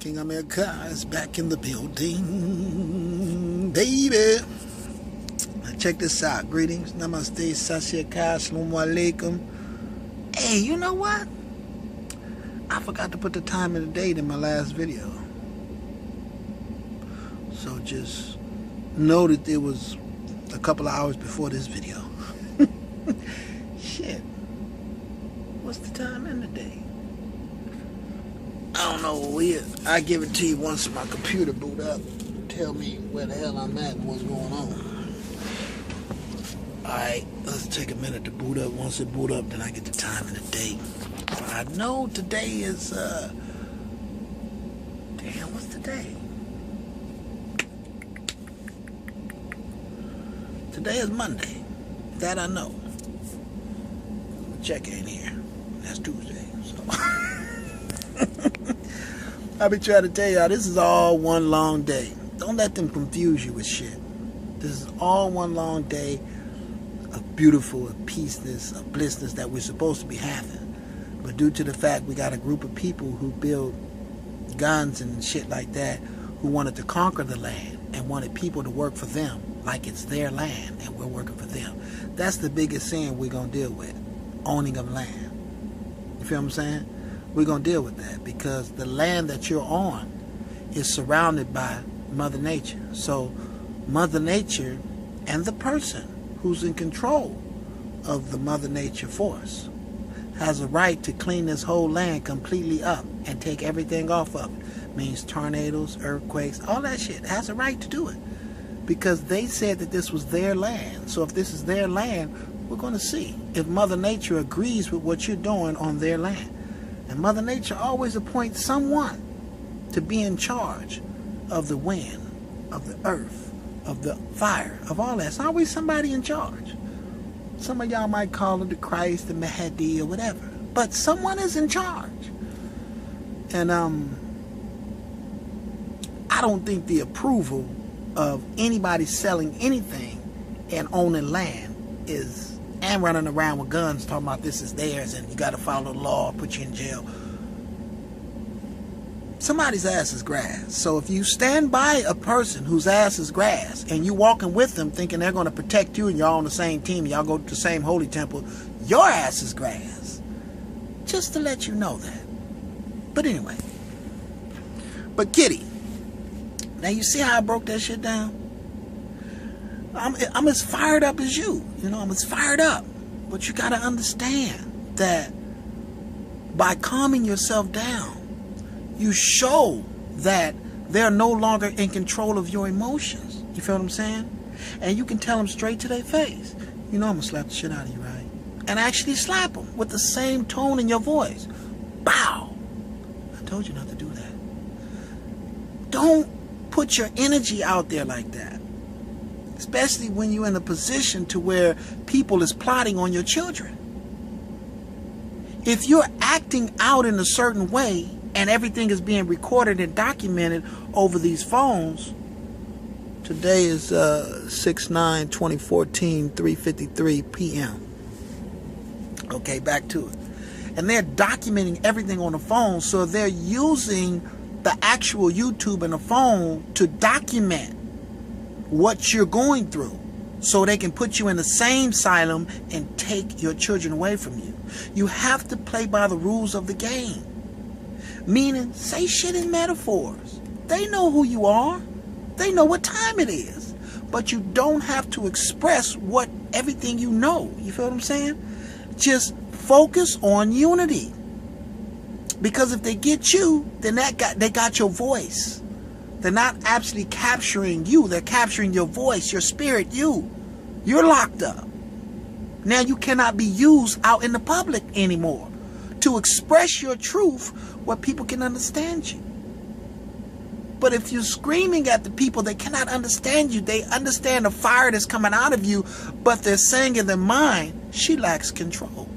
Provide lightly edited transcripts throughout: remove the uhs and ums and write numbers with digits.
King AMIR is back in the building, baby. Now check this out. Greetings, namaste, sasiyakal, assalamu alaikum. Hey, you know what? I forgot to put the time and the date in my last video. So just know that it was a couple of hours before this video. Shit. What's the time and the date? I don't know what it is. I give it to you once my computer boot up. Tell me where the hell I'm at and what's going on. Alright, let's take a minute to boot up. Once it boot up, then I get the time and the date. But I know today is, damn, what's the day? Today is Monday. That I know. Check ain't here. That's Tuesday, so. I be trying to tell y'all, this is all one long day. Don't let them confuse you with shit. This is all one long day of beautiful, of peaceness, of blissness that we're supposed to be having. But due to the fact we got a group of people who build guns and shit like that, who wanted to conquer the land and wanted people to work for them like it's their land and we're working for them. That's the biggest sin we're going to deal with. Owning of land. You feel what I'm saying? We're going to deal with that because the land that you're on is surrounded by Mother Nature. So Mother Nature and the person who's in control of the Mother Nature force has a right to clean this whole land completely up and take everything off of it. Means tornadoes, earthquakes, all that shit. Has a right to do it because they said that this was their land. So if this is their land, we're going to see if Mother Nature agrees with what you're doing on their land. And Mother Nature always appoints someone to be in charge of the wind, of the earth, of the fire, of all that. It's always somebody in charge. Some of y'all might call it the Christ, the Mahdi, or whatever. But someone is in charge. And I don't think the approval of anybody selling anything and owning land is, and running around with guns talking about this is theirs and you got to follow the law, put you in jail. Somebody's ass is grass. So if you stand by a person whose ass is grass and you walking with them thinking they're going to protect you and y'all on the same team, y'all go to the same holy temple, your ass is grass. Just to let you know that. But anyway. But Kitty, now you see how I broke that shit down? I'm as fired up as you. You know, I'm as fired up. But you got to understand that by calming yourself down, you show that they're no longer in control of your emotions. You feel what I'm saying? And you can tell them straight to their face, you know I'm going to slap the shit out of you, right? And actually slap them with the same tone in your voice. Bow. I told you not to do that. Don't put your energy out there like that. Especially when you're in a position to where people is plotting on your children. If you're acting out in a certain way and everything is being recorded and documented over these phones, today is 6/9/2014, 3:53 p.m. Okay, back to it. And they're documenting everything on the phone, so they're using the actual YouTube and the phone to document what you're going through so they can put you in the same asylum and take your children away from you. You have to play by the rules of the game. Meaning, say shit in metaphors. They know who you are. They know what time it is. But you don't have to express everything you know. You feel what I'm saying? Just focus on unity. Because if they get you, then they got your voice. They're not actually capturing you. They're capturing your voice, your spirit, you. You're locked up. Now you cannot be used out in the public anymore to express your truth where people can understand you. But if you're screaming at the people, they cannot understand you. They understand the fire that's coming out of you, but they're saying in their mind, she lacks control.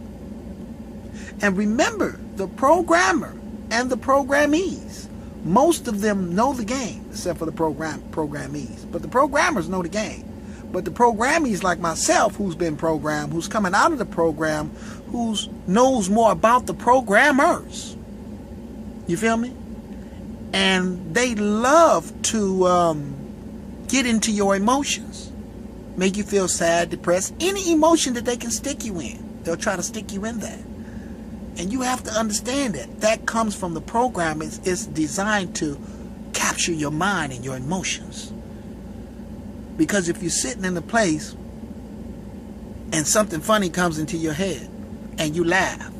And remember, the programmer and the programmees, most of them know the game, except for the programmees. But the programmers know the game. But the programmees like myself, who's been programmed, who's coming out of the program, who knows more about the programmers. You feel me? And they love to get into your emotions, make you feel sad, depressed, any emotion that they can stick you in. They'll try to stick you in that. And you have to understand that that comes from the program. It's designed to capture your mind and your emotions. Because if you're sitting in a place and something funny comes into your head and you laugh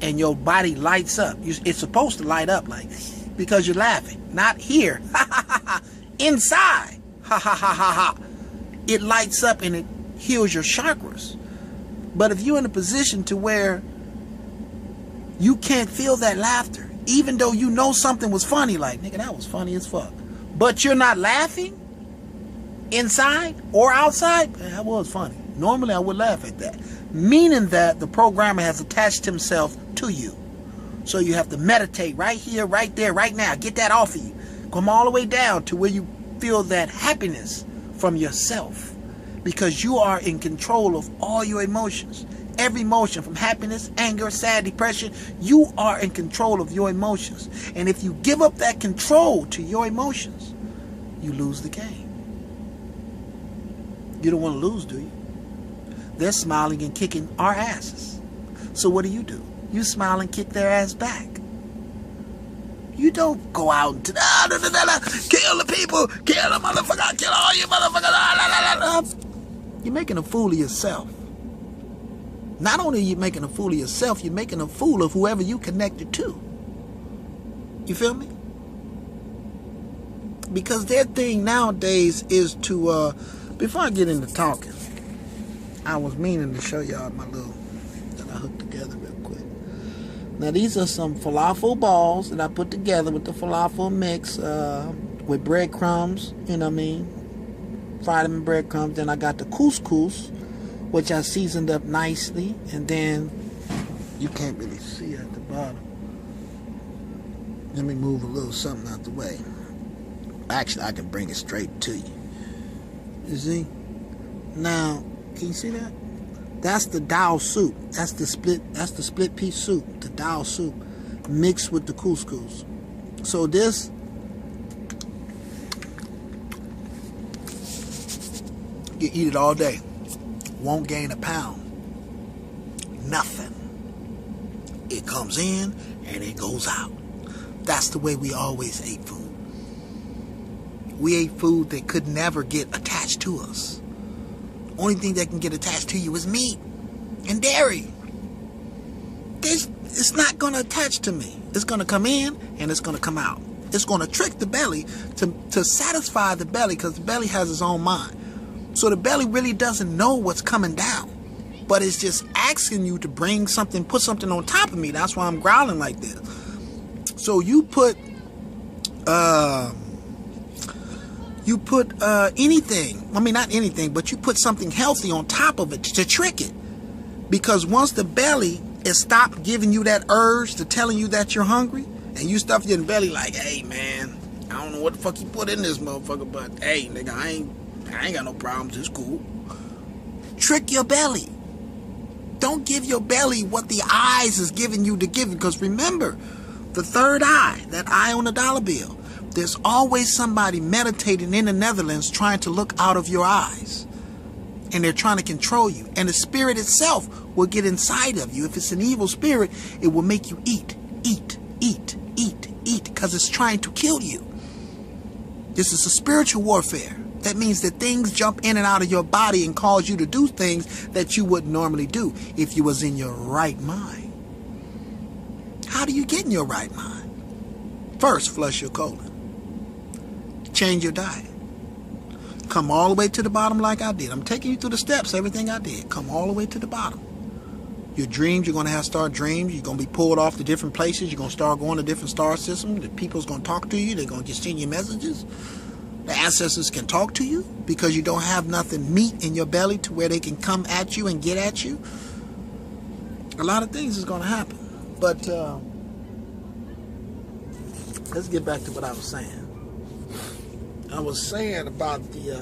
and your body lights up, it's supposed to light up like because you're laughing, not here. Inside, it lights up and it heals your chakras. But if you're in a position to where you can't feel that laughter, even though you know something was funny, like, nigga, that was funny as fuck, but you're not laughing inside or outside, that was funny. Normally I would laugh at that. Meaning that the programmer has attached himself to you. So you have to meditate right here, right there, right now. Get that off of you. Come all the way down to where you feel that happiness from yourself. Because you are in control of all your emotions. Every emotion, from happiness, anger, sad, depression, you are in control of your emotions. And if you give up that control to your emotions, you lose the game. You don't want to lose, do you? They're smiling and kicking our asses. So what do? You smile and kick their ass back. You don't go out and kill the people, kill the motherfucker, kill all you motherfuckers. You're making a fool of yourself. Not only are you making a fool of yourself, you're making a fool of whoever you connected to. You feel me? Because their thing nowadays is to, before I get into talking, I was meaning to show y'all my little, that I hooked together real quick. Now these are some falafel balls that I put together with the falafel mix, with breadcrumbs, you know what I mean? Fried them in breadcrumbs. Then I got the couscous, which I seasoned up nicely. And then, you can't really see at the bottom. Let me move a little something out the way. Actually, I can bring it straight to you. You see? Now, can you see that? That's the dal soup. That's the split piece soup. The dal soup mixed with the couscous. So this, you eat it all day. Won't gain a pound. Nothing. It comes in and it goes out. That's the way we always ate food. We ate food that could never get attached to us. Only thing that can get attached to you is meat and dairy. It's not going to attach to me. It's going to come in and it's going to come out. It's going to trick the belly to satisfy the belly, because the belly has its own mind. So the belly really doesn't know what's coming down, but it's just asking you to bring something, put something on top of me. That's why I'm growling like this. So you put anything, I mean not anything, but you put something healthy on top of it to trick it. Because once the belly is stopped giving you that urge to telling you that you're hungry, and you stuff your belly like, hey man, I don't know what the fuck you put in this motherfucker, but hey nigga, I ain't got no problems, it's cool. Trick your belly. Don't give your belly what the eyes is giving you to give it. Because remember, the third eye, that eye on the dollar bill, there's always somebody meditating in the Netherlands trying to look out of your eyes. And they're trying to control you. And the spirit itself will get inside of you. If it's an evil spirit, it will make you eat, because it's trying to kill you. This is a spiritual warfare. That means that things jump in and out of your body and cause you to do things that you wouldn't normally do if you was in your right mind. How do you get in your right mind? First, flush your colon. Change your diet. Come all the way to the bottom like I did. I'm taking you through the steps, everything I did. Come all the way to the bottom. Your dreams, you're going to have star dreams. You're going to be pulled off to different places. You're going to start going to different star systems. The people's going to talk to you. They're going to just send you messages. The ancestors can talk to you because you don't have nothing meat in your belly to where they can come at you and get at you. A lot of things is going to happen. But let's get back to what I was saying. I was saying about the,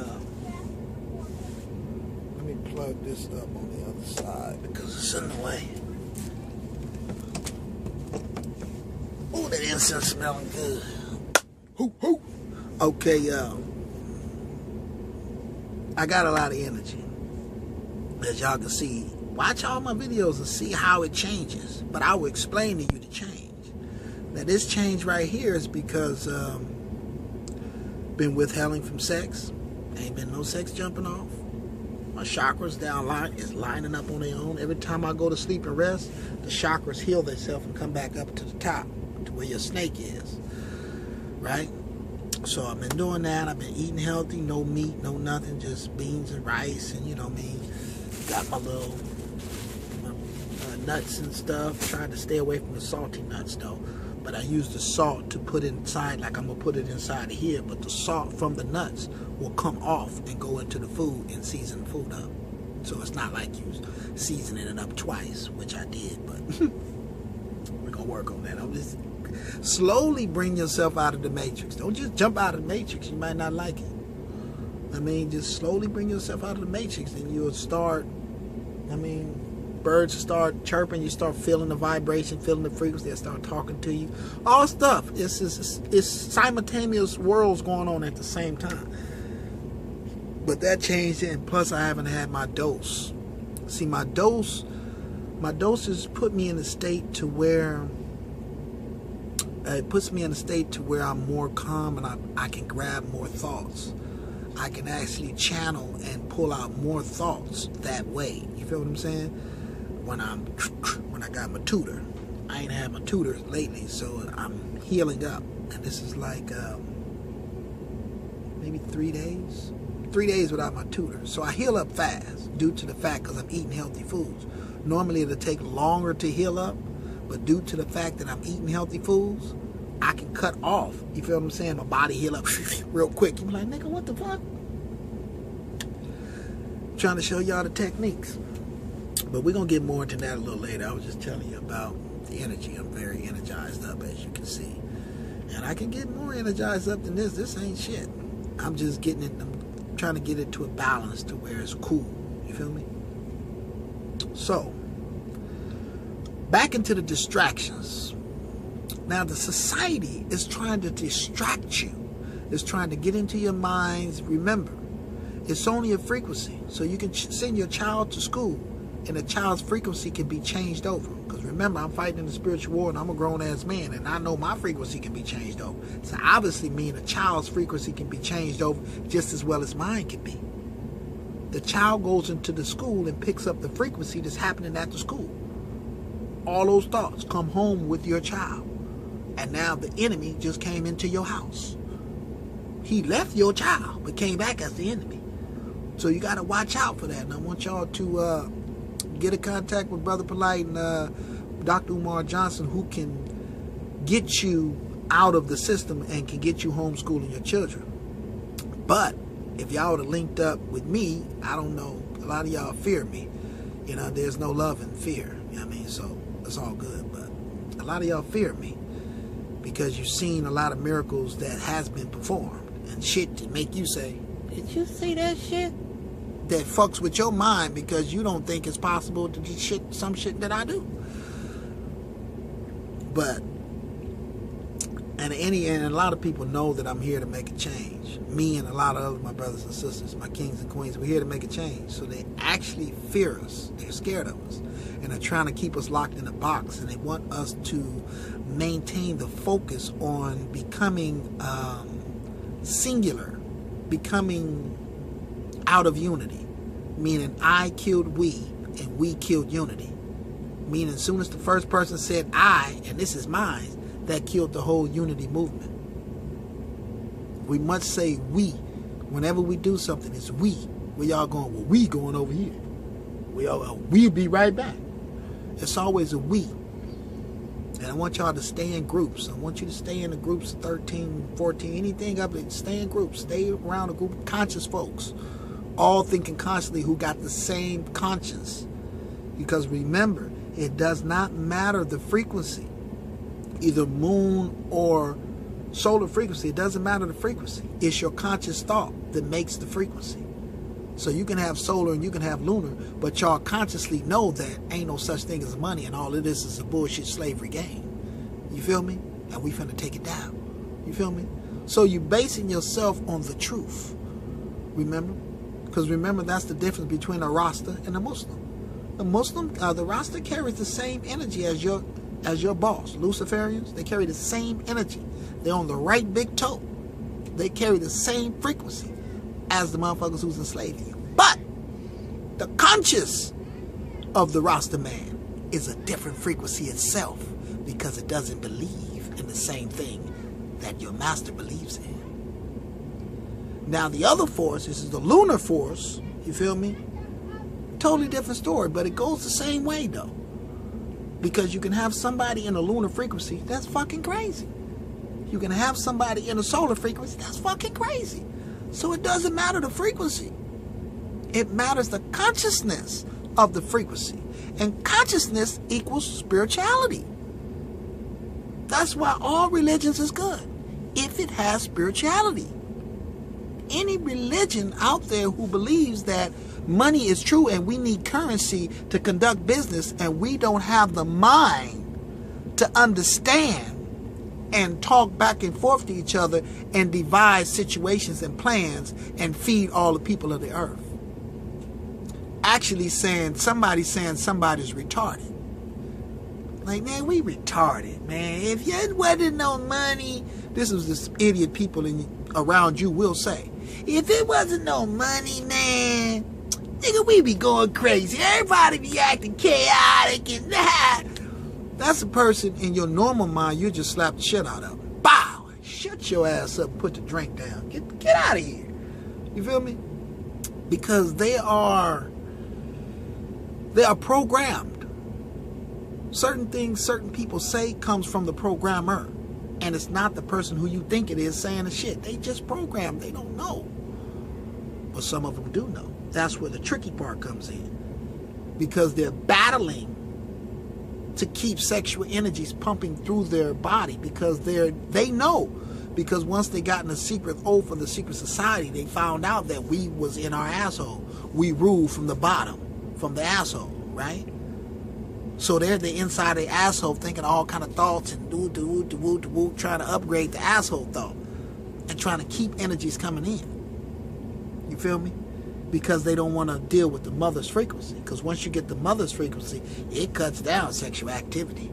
let me plug this up on the other side because it's in the way. Oh, that incense smelling good. Hoo, hoo. Okay, I got a lot of energy. As y'all can see, watch all my videos and see how it changes. But I will explain to you the change. Now, this change right here is because been withholding from sex. Ain't been no sex jumping off. My chakras down line is lining up on their own. Every time I go to sleep and rest, the chakras heal themselves and come back up to the top, to where your snake is. Right? So I've been doing that. I've been eating healthy, no meat, no nothing, just beans and rice, and you know me. Got my little nuts and stuff. Trying to stay away from the salty nuts though. But I use the salt to put inside, like I'm gonna put it inside of here. But the salt from the nuts will come off and go into the food and season the food up. So it's not like you seasoning it up twice, which I did, but we're gonna work on that. I'm just slowly bring yourself out of the matrix. Don't just jump out of the matrix. You might not like it. I mean, just slowly bring yourself out of the matrix, and you'll start. I mean, birds start chirping. You start feeling the vibration, feeling the frequency. They start talking to you. All stuff. It's simultaneous worlds going on at the same time. But that changed it, and plus I haven't had my dose. See, my doses put me in a state to where it puts me in a state to where I'm more calm, and I can grab more thoughts. I can actually channel and pull out more thoughts that way. You feel what I'm saying? When I got my tutor, I ain't had my tutor lately, so I'm healing up, and this is like maybe 3 days. 3 days without my tutor. So I heal up fast due to the fact because I'm eating healthy foods. Normally it'll take longer to heal up, but due to the fact that I'm eating healthy foods, I can cut off. You feel what I'm saying? My body heal up real quick. You be like, nigga, what the fuck? I'm trying to show y'all the techniques. But we're going to get more into that a little later. I was just telling you about the energy. I'm very energized up, as you can see. And I can get more energized up than this. This ain't shit. I'm just getting it. I'm trying to get it to a balance to where it's cool. You feel me? So, back into the distractions. Now, the society is trying to distract you. It's trying to get into your minds. Remember, it's only a frequency. So you can send your child to school, and a child's frequency can be changed over. Because remember, I'm fighting in the spiritual war, and I'm a grown-ass man, and I know my frequency can be changed over. So obviously, me and a child's frequency can be changed over just as well as mine can be. The child goes into the school and picks up the frequency that's happening at the school. All those thoughts come home with your child. And now the enemy just came into your house. He left your child, but came back as the enemy. So you got to watch out for that. And I want y'all to get in contact with Brother Polite and Dr. Umar Johnson, who can get you out of the system and can get you homeschooling your children. But if y'all would have linked up with me, I don't know, a lot of y'all fear me. You know, there's no love and fear. You know what I mean? So it's all good. But a lot of y'all fear me because you've seen a lot of miracles that has been performed and shit to make you say, did you see that shit? That fucks with your mind because you don't think it's possible to do some shit that I do. But and a lot of people know that I'm here to make a change. Me and a lot of other my brothers and sisters, my kings and queens, we're here to make a change. So they actually fear us. They're scared of us. And they're trying to keep us locked in a box. And they want us to maintain the focus on becoming singular, becoming out of unity. Meaning I killed we and we killed unity. Meaning as soon as the first person said I and this is mine, that killed the whole unity movement. We must say we. Whenever we do something, it's we. Where y'all going? Well, we going over here. We'll be right back. It's always a we. And I want y'all to stay in groups. I want you to stay in the groups 13, 14, anything up there. Stay in groups. Stay around a group of conscious folks. All thinking consciously who got the same conscience. Because remember, it does not matter the frequency. Either moon or solar frequency. It doesn't matter the frequency. It's your conscious thought that makes the frequency. So you can have solar and you can have lunar, but y'all consciously know that ain't no such thing as money and all of this is a bullshit slavery game. You feel me? And we finna take it down. You feel me? So you're basing yourself on the truth. Remember? Because remember, that's the difference between a Rasta and a Muslim. The Rasta carries the same energy as your boss. Luciferians, they carry the same energy. They're on the right big toe. They carry the same frequency as the motherfuckers who's enslaving you. But the conscious of the Rasta man is a different frequency itself, because it doesn't believe in the same thing that your master believes in. Now the other force, this is the lunar force, you feel me? Totally different story, but it goes the same way though. Because you can have somebody in a lunar frequency, that's fucking crazy. You can have somebody in a solar frequency, that's fucking crazy. So it doesn't matter the frequency. It matters the consciousness of the frequency. And consciousness equals spirituality. That's why all religions is good, if it has spirituality. Any religion out there who believes that money is true and we need currency to conduct business, and we don't have the mind to understand and talk back and forth to each other and devise situations and plans and feed all the people of the earth. Actually somebody's retarded. Like, man, we retarded, man. If there wasn't no money, this is this idiot people around you will say, if it wasn't no money, man, nigga, we be going crazy. Everybody be acting chaotic and that. That's a person in your normal mind, you just slap the shit out of. Bow! Shut your ass up and put the drink down. Get out of here. You feel me? Because they are programmed. Certain things certain people say comes from the programmer. And it's not the person who you think it is saying the shit. They just programmed. They don't know. But some of them do know. That's where the tricky part comes in. Because they're battling to keep sexual energies pumping through their body. Because they know. Because once they got in a secret oath of the secret society, they found out that we was in our asshole. We ruled from the bottom. From the asshole. Right? So they're the inside of the asshole thinking all kind of thoughts and trying to upgrade the asshole thought and trying to keep energies coming in. You feel me? Because they don't want to deal with the mother's frequency. Because once you get the mother's frequency, it cuts down sexual activity.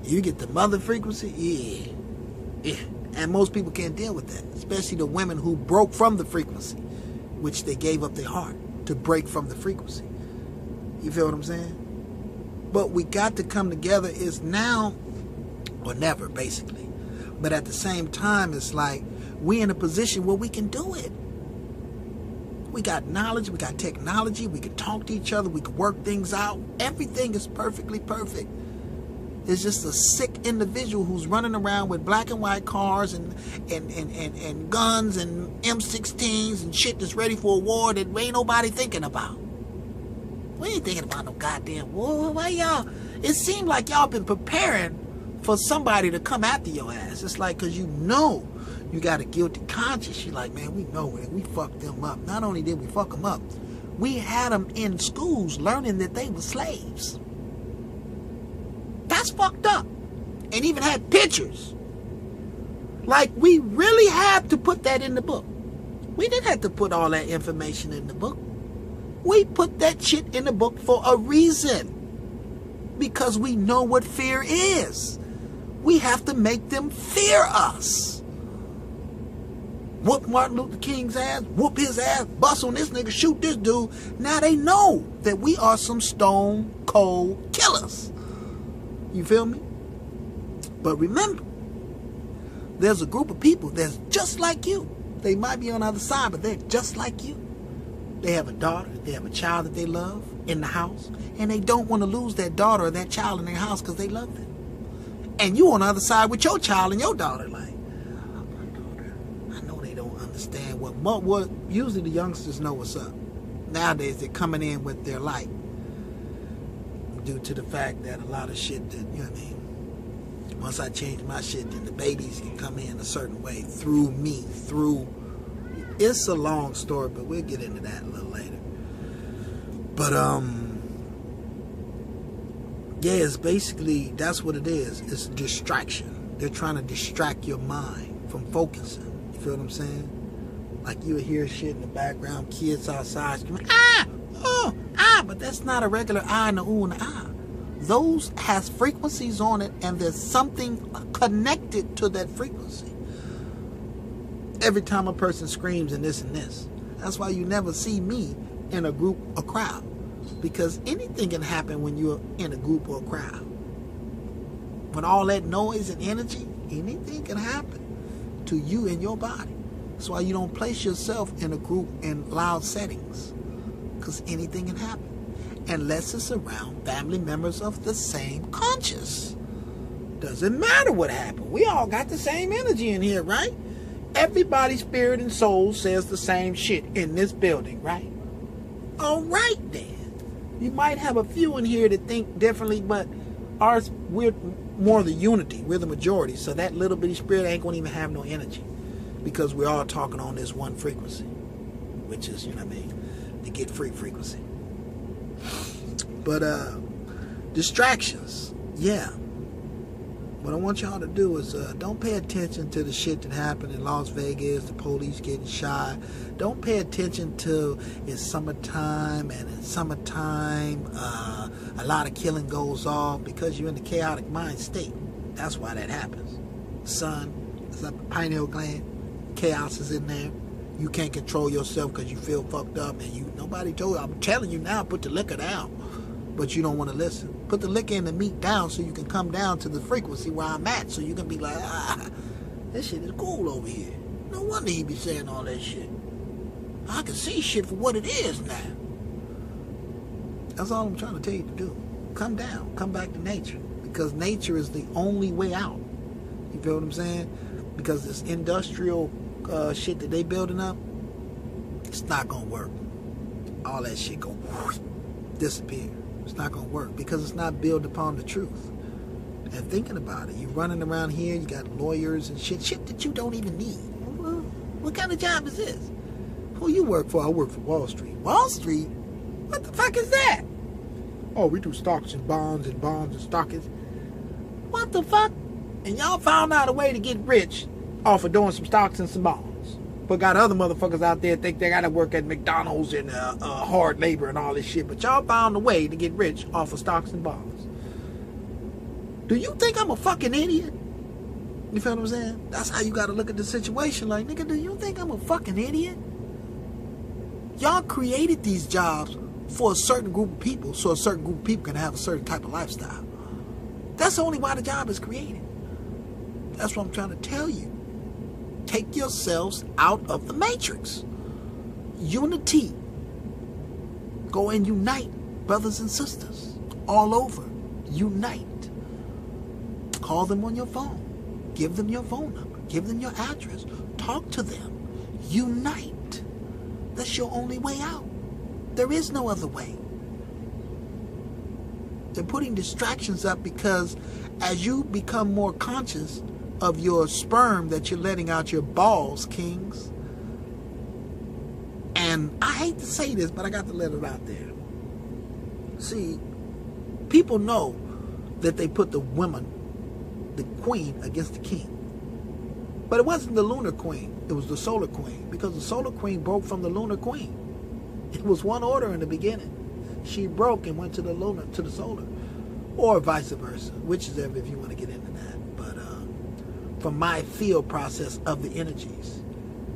You get the mother frequency, yeah. And most people can't deal with that. Especially the women who broke from the frequency, which they gave up their heart to break from the frequency. You feel what I'm saying? But we got to come together. Is now or never, basically. But at the same time, it's like we in a position where we can do it. We got knowledge, we got technology, we can talk to each other, we can work things out. Everything is perfectly perfect. It's just a sick individual who's running around with black and white cars and guns and M16s and shit that's ready for a war that ain't nobody thinking about. We ain't thinking about no goddamn war. Why y'all? It seemed like y'all been preparing for somebody to come after your ass. It's like, because you know you got a guilty conscience. You're like, man, we know it. We fucked them up. Not only did we fuck them up, we had them in schools learning that they were slaves. That's fucked up. And even had pictures. Like, we really had to put that in the book. We didn't have to put all that information in the book. We put that shit in the book for a reason. Because we know what fear is. We have to make them fear us. Whoop Martin Luther King's ass, whoop his ass, bust on this nigga, shoot this dude. Now they know that we are some stone cold killers. You feel me? But remember, there's a group of people that's just like you. They might be on the other side, but they're just like you. They have a daughter, they have a child that they love in the house, and they don't want to lose that daughter or that child in their house because they love them. And you on the other side with your child and your daughter, like, I know they don't understand what usually the youngsters know what's up. Nowadays they're coming in with their light due to the fact that a lot of shit that, you know what I mean, once I change my shit, then the babies can come in a certain way through me, it's a long story, but we'll get into that a little later. But yeah, it's basically, that's what it is. It's distraction. They're trying to distract your mind from focusing. You feel what I'm saying? Like you'll hear shit in the background, kids outside screaming, ah, oh, ah, but that's not a regular ah and a ooh and a ah. Those has frequencies on it, and there's something connected to that frequency. Every time a person screams and this and this. That's why you never see me in a group or crowd. Because anything can happen when you're in a group or a crowd. When all that noise and energy, anything can happen to you and your body. That's why you don't place yourself in a group in loud settings. Because anything can happen. Unless it's around family members of the same conscious. Doesn't matter what happened. We all got the same energy in here, right? Everybody's spirit and soul says the same shit in this building, right? All right, then. You might have a few in here that think differently, but ours, we're more the unity. We're the majority. So that little bitty spirit ain't going to even have no energy. Because we're all talking on this one frequency. Which is, you know what I mean, the get free frequency. But, distractions. Yeah. What I want y'all to do is don't pay attention to the shit that happened in Las Vegas, the police getting shot. Don't pay attention to it's summertime, and in summertime a lot of killing goes off because you're in the chaotic mind state. That's why that happens. Sun is up the pineal gland. Chaos is in there. You can't control yourself because you feel fucked up, and nobody told you. I'm telling you now, put the liquor down. But you don't want to listen. Put the liquor and the meat down so you can come down to the frequency where I'm at. So you can be like, ah, this shit is cool over here. No wonder he be saying all that shit. I can see shit for what it is now. That's all I'm trying to tell you to do. Come down. Come back to nature. Because nature is the only way out. You feel what I'm saying? Because this industrial shit that they building up, it's not going to work. All that shit going to disappear. It's not going to work because it's not built upon the truth. And thinking about it, you're running around here, you got lawyers and shit that you don't even need. What kind of job is this? Who you work for? I work for Wall Street. Wall Street? What the fuck is that? Oh, we do stocks and bonds and stockings. What the fuck? And y'all found out a way to get rich off of doing some stocks and some bonds. But got other motherfuckers out there think they gotta work at McDonald's and hard labor and all this shit. But y'all found a way to get rich off of stocks and bonds. Do you think I'm a fucking idiot? You feel what I'm saying? That's how you gotta look at the situation. Like, nigga, do you think I'm a fucking idiot? Y'all created these jobs for a certain group of people, so a certain group of people can have a certain type of lifestyle. That's only why the job is created. That's what I'm trying to tell you. Take yourselves out of the matrix. Unity. Go and unite, brothers and sisters, all over. Unite. Call them on your phone. Give them your phone number. Give them your address. Talk to them. Unite. That's your only way out. There is no other way. They're putting distractions up because as you become more conscious of your sperm that you're letting out your balls, kings. And I hate to say this, but I got to let it out there. See, people know that they put the woman, the queen, against the king. But it wasn't the lunar queen. It was the solar queen. Because the solar queen broke from the lunar queen. It was one order in the beginning. She broke and went to the lunar, to the solar. Or vice versa. Whichever, if you want to get into that. From my field process of the energies,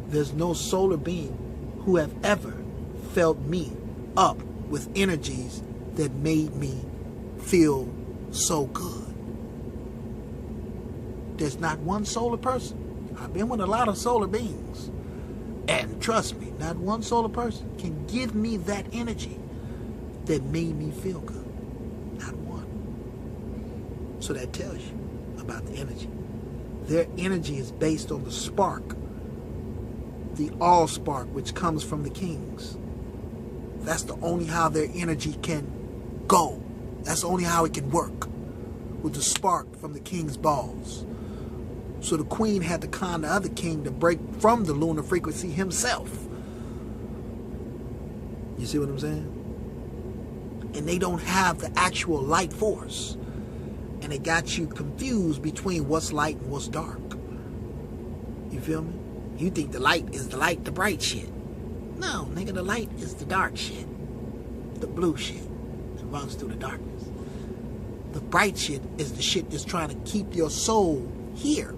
there's no solar being who have ever felt me up with energies that made me feel so good. There's not one solar person. I've been with a lot of solar beings, and trust me, not one solar person can give me that energy that made me feel good. Not one. So that tells you about the energy. Their energy is based on the spark, the all spark, which comes from the kings. That's the only how their energy can go. That's the only how it can work, with the spark from the king's balls. So the queen had to con the other king to break from the lunar frequency himself. You see what I'm saying? And they don't have the actual light force. And it got you confused between what's light and what's dark. You feel me? You think the light is the bright shit. No, nigga, the light is the dark shit. The blue shit that runs through the darkness. The bright shit is the shit that's trying to keep your soul here.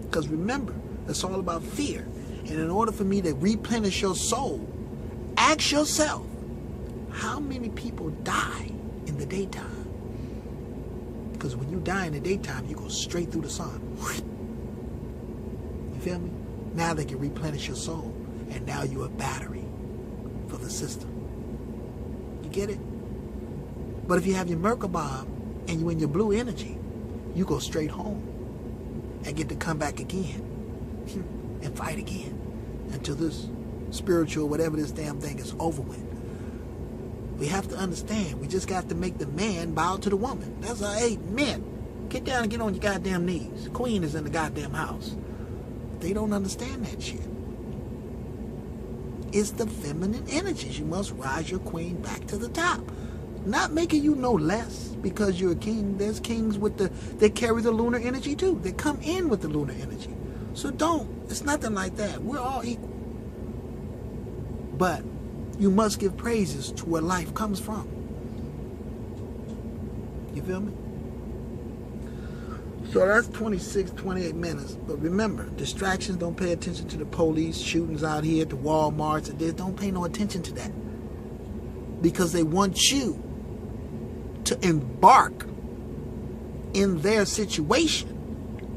Because remember, it's all about fear. And in order for me to replenish your soul, ask yourself, how many people die in the daytime? Because when you die in the daytime, you go straight through the sun. You feel me? Now they can replenish your soul. And now you're a battery for the system. You get it? But if you have your Merkabah and you in your blue energy, you go straight home and get to come back again and fight again until this spiritual, whatever this damn thing is over with. We have to understand, we just got to make the man bow to the woman. That's how, hey, men, get down and get on your goddamn knees. The queen is in the goddamn house. They don't understand that shit. It's the feminine energies. You must rise your queen back to the top. Not making you no less because you're a king. There's kings they carry the lunar energy too. They come in with the lunar energy. So it's nothing like that. We're all equal. But you must give praises to where life comes from. You feel me? So that's 28 minutes. But remember, distractions, don't pay attention to the police, shootings out here, the Walmarts, and don't pay no attention to that. Because they want you to embark in their situation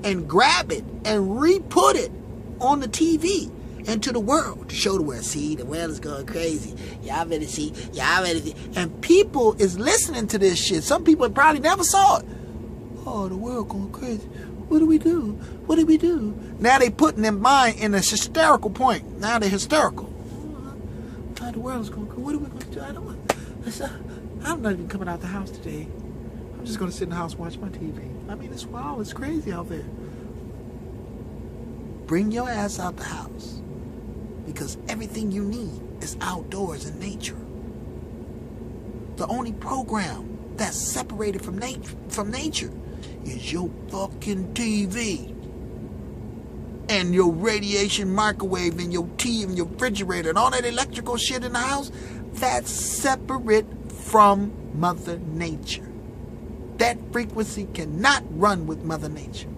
and grab it and re-put it on the TV and to the world to show the world. See, the world is going crazy. Y'all better see. Y'all better see. And people is listening to this shit. Some people probably never saw it. Oh, the world going crazy. What do we do? What do we do? Now they putting their mind in a hysterical point. Now they're hysterical. Oh, the world is going crazy. What are we going to do? I'm not even coming out the house today. I'm just going to sit in the house and watch my TV. I mean, it's wild. It's crazy out there. Bring your ass out the house. Because everything you need is outdoors in nature. The only program that's separated from nature is your fucking TV and your radiation microwave and your tea and your refrigerator and all that electrical shit in the house. That's separate from Mother Nature. That frequency cannot run with Mother Nature.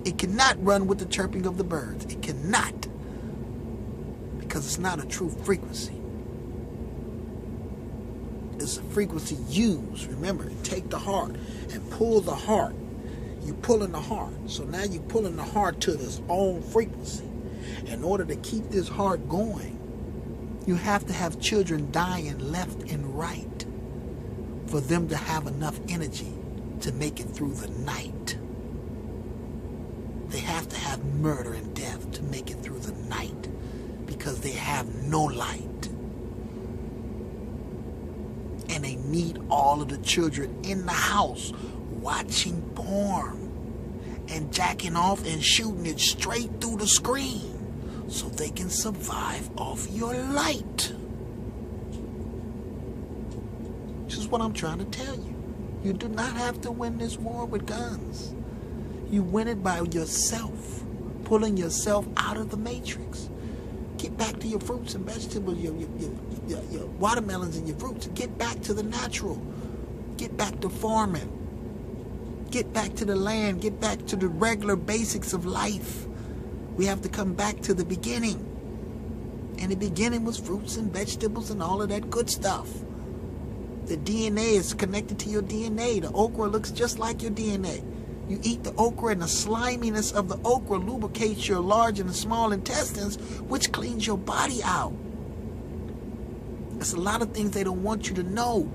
It cannot run with the chirping of the birds. It cannot. Because it's not a true frequency. It's a frequency used. Remember, take the heart and pull the heart. You pulling the heart. So now you're pulling the heart to its own frequency. In order to keep this heart going, you have to have children dying left and right for them to have enough energy to make it through the night. They have to have murder and death to make it through the night because they have no light. And they need all of the children in the house watching porn and jacking off and shooting it straight through the screen so they can survive off your light. This is what I'm trying to tell you. You do not have to win this war with guns. You win it by yourself, pulling yourself out of the matrix. Get back to your fruits and vegetables, your watermelons and your fruits. Get back to the natural. Get back to farming. Get back to the land. Get back to the regular basics of life. We have to come back to the beginning. And the beginning was fruits and vegetables and all of that good stuff. The DNA is connected to your DNA. The okra looks just like your DNA. You eat the okra and the sliminess of the okra lubricates your large and small intestines, which cleans your body out. There's a lot of things they don't want you to know.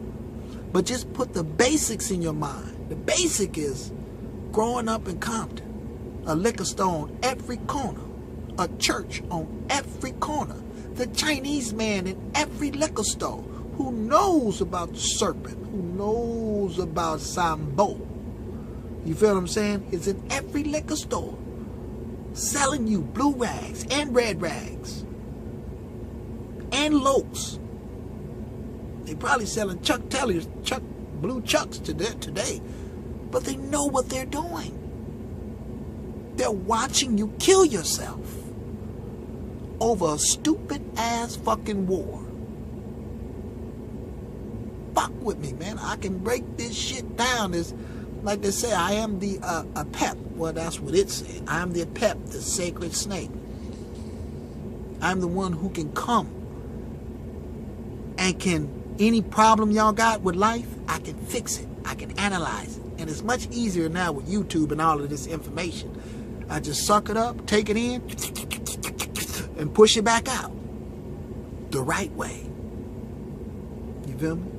But just put the basics in your mind. The basic is growing up in Compton, a liquor store on every corner, a church on every corner, the Chinese man in every liquor store who knows about the serpent, who knows about Sambo. You feel what I'm saying? It's in every liquor store, selling you blue rags and red rags and Lokes. They probably selling Chuck Taylors, blue Chucks today, but they know what they're doing. They're watching you kill yourself over a stupid ass fucking war. Fuck with me, man. I can break this shit down. It's like they say, I am the Apep. Well, that's what it said. I am the Apep, the sacred snake. I'm the one who can come and any problem y'all got with life, I can fix it. I can analyze it. And it's much easier now with YouTube and all of this information. I just suck it up, take it in, and push it back out the right way. You feel me?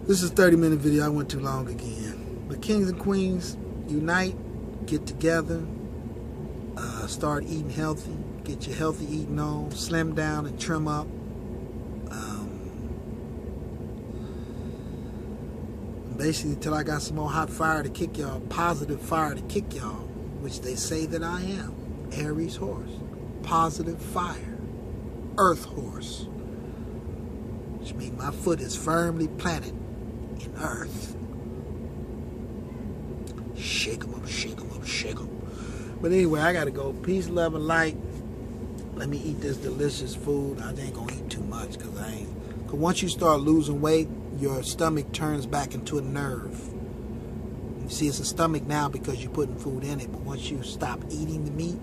This is a 30-minute video. I went too long again. But kings and queens, unite, get together, start eating healthy, get your healthy eating on, slim down and trim up. Basically, until I got some more hot fire to kick y'all, positive fire to kick y'all, which they say that I am. Aries horse, positive fire, earth horse, which means my foot is firmly planted in earth. Shake 'em up, shake 'em up, shake 'em. But anyway, I gotta go. Peace, love, and light. Let me eat this delicious food. I ain't gonna eat too much because once you start losing weight, your stomach turns back into a nerve. You see, it's a stomach now because you're putting food in it, but once you stop eating the meat,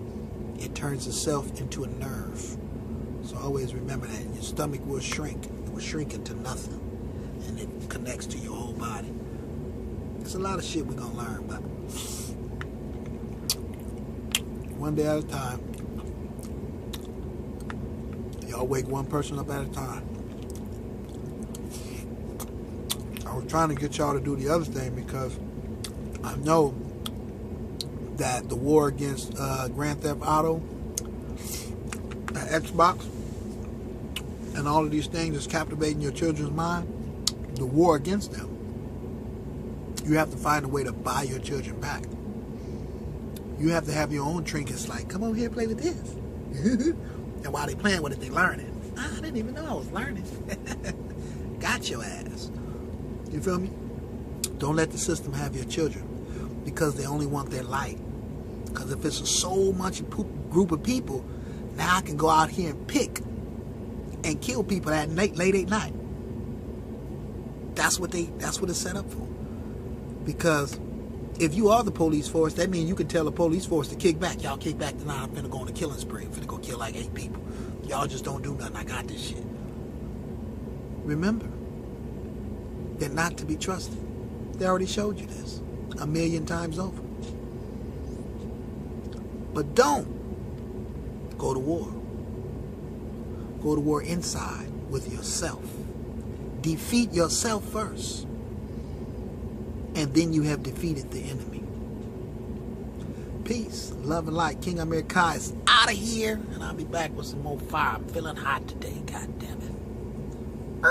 it turns itself into a nerve. So always remember that. Your stomach will shrink. It will shrink into nothing, and it connects to your whole body. There's a lot of shit we're going to learn, but one day at a time. Y'all wake one person up at a time. I was trying to get y'all to do the other thing because I know that the war against Grand Theft Auto, Xbox, and all of these things is captivating your children's mind. The war against them. You have to find a way to buy your children back. You have to have your own trinkets like, come over here, play with this. And while they playing with it, they learning. I didn't even know I was learning. Got your ass. You feel me? Don't let the system have your children because they only want their light. Because if it's so much group of people, now I can go out here and pick and kill people at late at night. That's what it's set up for. Because if you are the police force, that means you can tell the police force to kick back. Y'all kick back tonight. I'm finna go on a killing spree. I'm finna go kill like 8 people. Y'all just don't do nothing. I got this shit. Remember, they're not to be trusted. They already showed you this 1,000,000 times over. But don't go to war. Go to war inside with yourself. Defeat yourself first. And then you have defeated the enemy. Peace, love, and light. King AMIR is out of here. And I'll be back with some more fire. I'm feeling hot today. God damn it.